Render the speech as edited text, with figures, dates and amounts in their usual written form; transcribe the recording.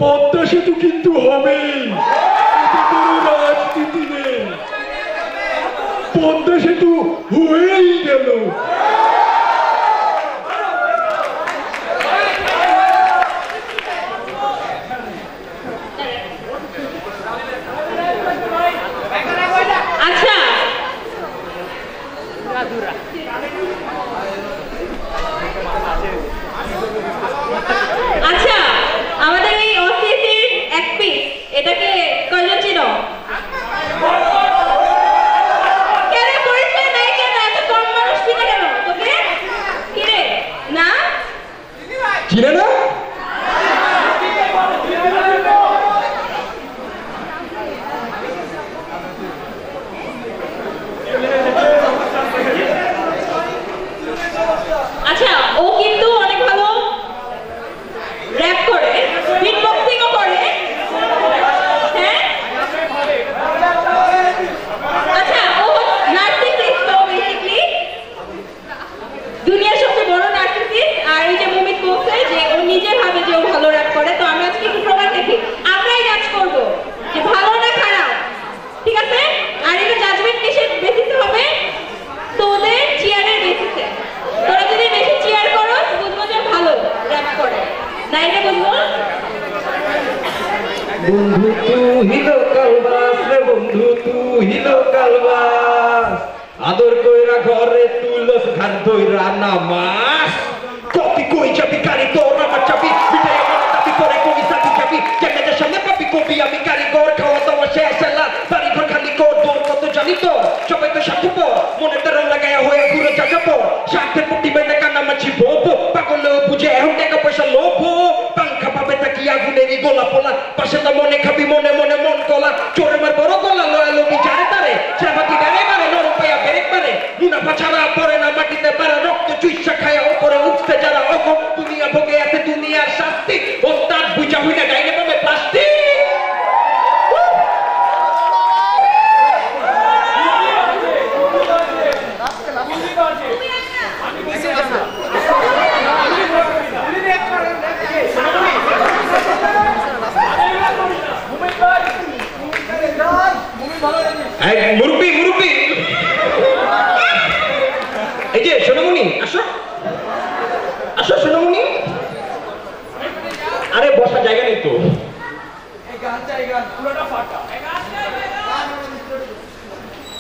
পদ্মা সেতু কিন্তু হবেই, কোনো রাজনীতি নেই, পদ্মা সেতু হয়েই গেল। আচ্ছা আচ্ছা আমাদের এই ওসিসির এক পিস এটাকে কয়জন চিনো? কেন পরিচয় নাই কেন? এত কম মানুষ চিনে কেন তোকে? কিরে না চিনে না? আচ্ছা ও কিন্তু অনেক ভালো র‍্যাপ করে, বিটবক্সিংও করে। হ্যাঁ আচ্ছা ও নার্সিসিস্ট, তো বেসিক্যালি দুনিয়ার সবচেয়ে বড় নার্সিসিস্ট। আর এই যে মুমিত বলছে যে ও নিজে ভাবে যে ও ভালো র‍্যাপ করে, তো আমি আজকে একটু প্রমাণ দেখি। আমরাই জাজ করব যে ভালো না খারাপ, ঠিক আছে? আর এটা জাজমেন্ট কিসের বেসিসে হবে? তোদের চেয়ারের বেসিসে। তোরা যদি বেশি চেয়ার করো বুঝবো যে ভালো র‍্যাপ করে, না এটা বুঝবো? বন্ধু তুই লোকাল বাস রে, বন্ধু তুই লোকাল বাস, আদর কইরা ঘরে তুলস ঘর ধইরা নামাস। কপি কই যাবি কারি তোর আমার চাবি, মিটাই আমার দাবি করে কবি সাথে যাবি, কেমনে যে সামনে পাবি কবি আমি কারিগর, খাওয়া দাওয়া শেষ এলা বাড়ি ঘর খালি কর, তোর কত জানি তো সবাই তো স্বার্থপর, মনে তেরো লাগায় হয়ে ঘুরে যাবো, স্বার্থের প্রতি মেনে কানামাছি বোবো, পাগলেও বুঝে এখন টাকা পয়সা লোভ, পাংখা পাবে তাকি আগুনেরই গোলা পোলা, পাশে তো মনে খাবি মনে মনে মন কলা, চোরে মার বড় গলা লয়ালো বিচারে তারে, সেবাকি ডারে মারে নরম পায়া বেরেক মারে, মুনাফা ছাড়া পরে না মাটিতে পারে, রক্ত চুইসা খায় ওপরে উঠতে যারা অগম, দুনিয়া ভোগে আছে দুনিয়ার শাস্তি, ওস্তাদ বুঝা হইনা গাইলে পাবে প্লাস্টিক। মুরব্বি মুরব্বি, এই যে সোনামণি আসো আসো সোনামণি। আরে বসার জায়গা নেই তো, এই গান পুরোটা ফাটা।